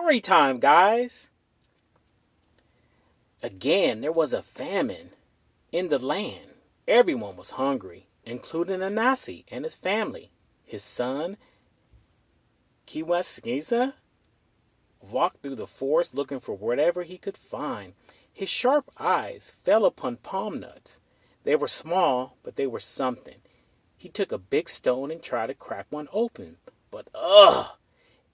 story time, guys! Again, there was a famine in the land. Everyone was hungry, including Anansi and his family. His son, Kiwaskiza, walked through the forest looking for whatever he could find. His sharp eyes fell upon palm nuts. They were small, but they were something. He took a big stone and tried to crack one open. But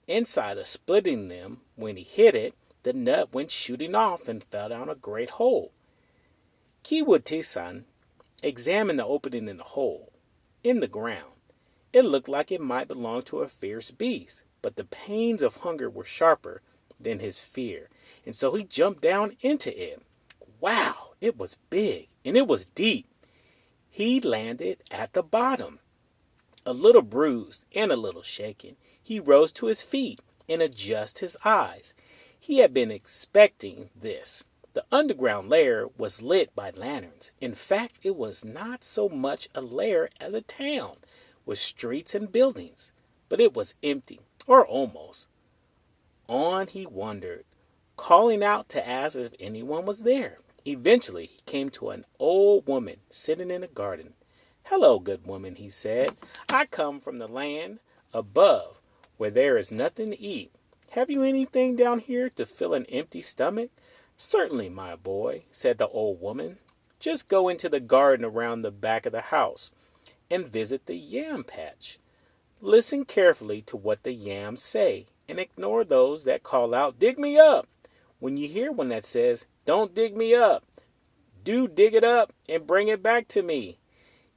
inside of splitting them, when he hit it, the nut went shooting off and fell down a great hole. Kiwutisan examined the opening in the hole, in the ground. It looked like it might belong to a fierce beast, but the pains of hunger were sharper than his fear, and so he jumped down into it. Wow, it was big, and it was deep. He landed at the bottom. A little bruised and a little shaken, he rose to his feet and adjusted his eyes. He had been expecting this. The underground lair was lit by lanterns. In fact, it was not so much a lair as a town, with streets and buildings. But it was empty, or almost. On he wandered, calling out to ask if anyone was there. Eventually, he came to an old woman sitting in a garden. "Hello, good woman," he said. "I come from the land above, where there is nothing to eat. Have you anything down here to fill an empty stomach?" "Certainly, my boy," said the old woman. "Just go into the garden around the back of the house and visit the yam patch. Listen carefully to what the yams say and ignore those that call out, 'Dig me up!' When you hear one that says, 'Don't dig me up,' do dig it up and bring it back to me."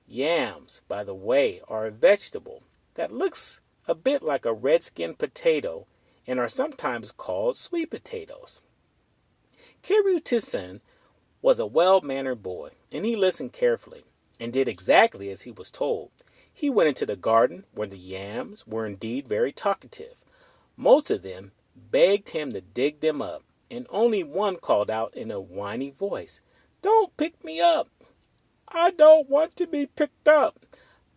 Yams, by the way, are a vegetable that looks a bit like a red-skinned potato and are sometimes called sweet potatoes. Kirutisan was a well-mannered boy, and he listened carefully and did exactly as he was told. He went into the garden where the yams were indeed very talkative. Most of them begged him to dig them up, and only one called out in a whiny voice, "Don't pick me up! I don't want to be picked up!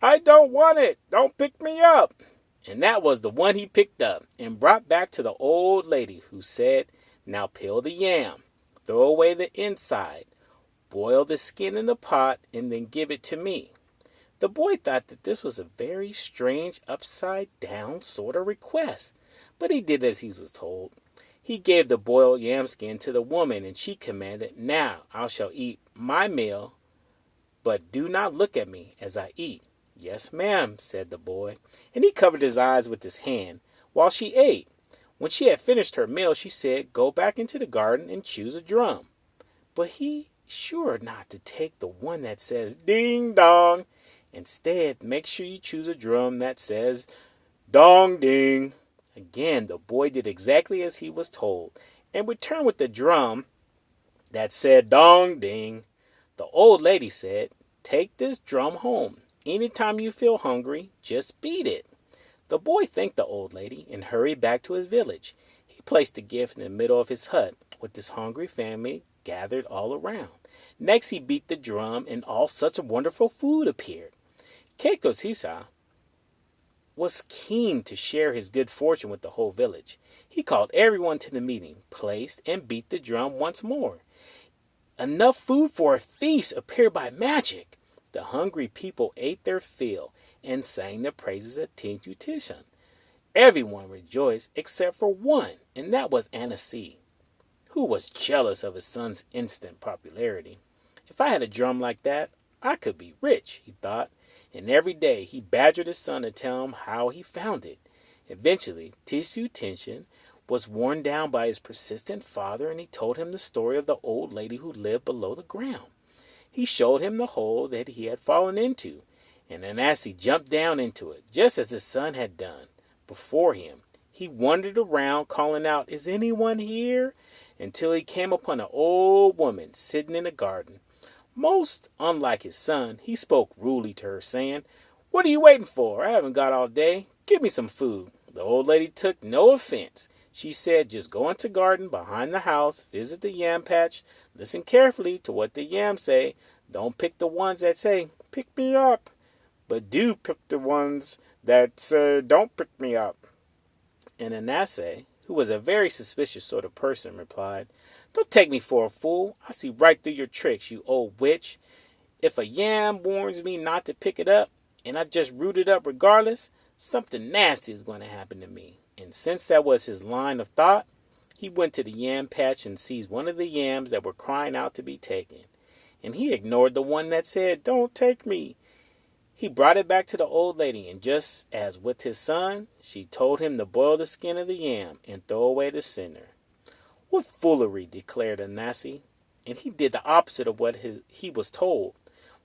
I don't want it! Don't pick me up!" And that was the one he picked up and brought back to the old lady, who said, "Now peel the yam, throw away the inside, boil the skin in the pot, and then give it to me." The boy thought that this was a very strange upside-down sort of request, but he did as he was told. He gave the boiled yam skin to the woman, and she commanded, "Now I shall eat my meal, but do not look at me as I eat." "Yes, ma'am," said the boy, and he covered his eyes with his hand while she ate. When she had finished her meal, she said, "Go back into the garden and choose a drum." But he sure not to take the one that says, "Ding dong." Instead, make sure you choose a drum that says, "Dong ding." Again, the boy did exactly as he was told, and returned with the drum that said, "Dong ding." The old lady said, "Take this drum home. Anytime you feel hungry, just beat it." The boy thanked the old lady and hurried back to his village. He placed the gift in the middle of his hut, with his hungry family gathered all around. Next, he beat the drum, and all such wonderful food appeared. Keikosisa was keen to share his good fortune with the whole village. He called everyone to the meeting, placed and beat the drum once more. Enough food for a feast appeared by magic. The hungry people ate their fill and sang the praises of Tintutishan. Everyone rejoiced except for one, and that was Anansi, who was jealous of his son's instant popularity. "If I had a drum like that, I could be rich," he thought, and every day he badgered his son to tell him how he found it. Eventually, Tintutishan was worn down by his persistent father, and he told him the story of the old lady who lived below the ground. He showed him the hole that he had fallen into, and Anansi jumped down into it, just as his son had done before him. He wandered around, calling out, "Is anyone here?" until he came upon an old woman sitting in a garden. Most unlike his son, he spoke rudely to her, saying, "What are you waiting for? I haven't got all day. Give me some food." The old lady took no offense. She said, "Just go into the garden behind the house, visit the yam patch, listen carefully to what the yams say. Don't pick the ones that say, 'Pick me up,' but do pick the ones that say, 'Don't pick me up.'" And Anansi, who was a very suspicious sort of person, replied, "Don't take me for a fool. I see right through your tricks, you old witch. If a yam warns me not to pick it up, and I just root it up regardless, something nasty is going to happen to me." And since that was his line of thought, he went to the yam patch and seized one of the yams that were crying out to be taken. And he ignored the one that said, "Don't take me." He brought it back to the old lady, and just as with his son, she told him to boil the skin of the yam and throw away the center. "What foolery," declared Anansi. And he did the opposite of what he was told.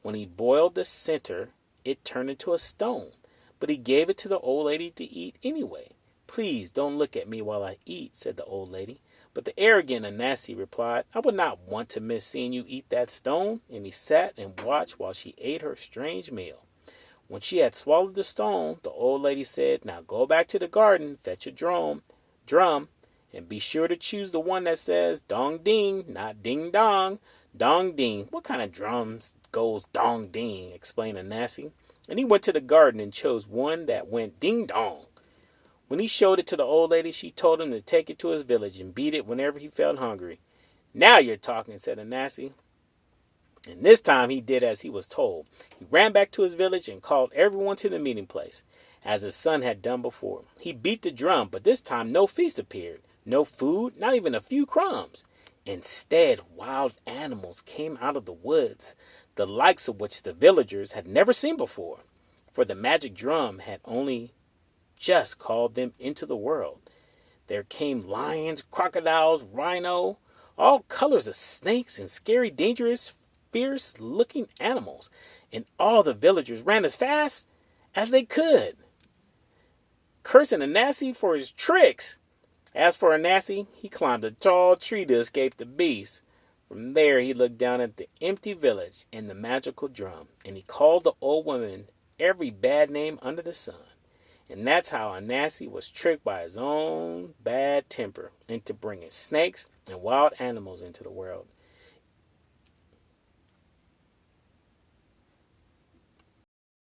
When he boiled the center, it turned into a stone, but he gave it to the old lady to eat anyway. "Please don't look at me while I eat," said the old lady. But the arrogant Anansi replied, "I would not want to miss seeing you eat that stone." And he sat and watched while she ate her strange meal. When she had swallowed the stone, the old lady said, "Now go back to the garden, fetch a drum, and be sure to choose the one that says dong ding, not ding dong. Dong ding. What kind of drums goes dong ding?" explained Anansi. And he went to the garden and chose one that went ding dong. When he showed it to the old lady, she told him to take it to his village and beat it whenever he felt hungry. "Now you're talking," said Anansi. And this time he did as he was told. He ran back to his village and called everyone to the meeting place, as his son had done before. He beat the drum, but this time no feast appeared. No food, not even a few crumbs. Instead, wild animals came out of the woods, the likes of which the villagers had never seen before, for the magic drum had only just called them into the world. There came lions, crocodiles, rhino, all colors of snakes, and scary, dangerous, fierce-looking animals, and all the villagers ran as fast as they could, cursing Anansi for his tricks. As for Anansi, he climbed a tall tree to escape the beasts. From there, he looked down at the empty village and the magical drum, and he called the old woman every bad name under the sun. And that's how Anansi was tricked by his own bad temper into bringing snakes and wild animals into the world.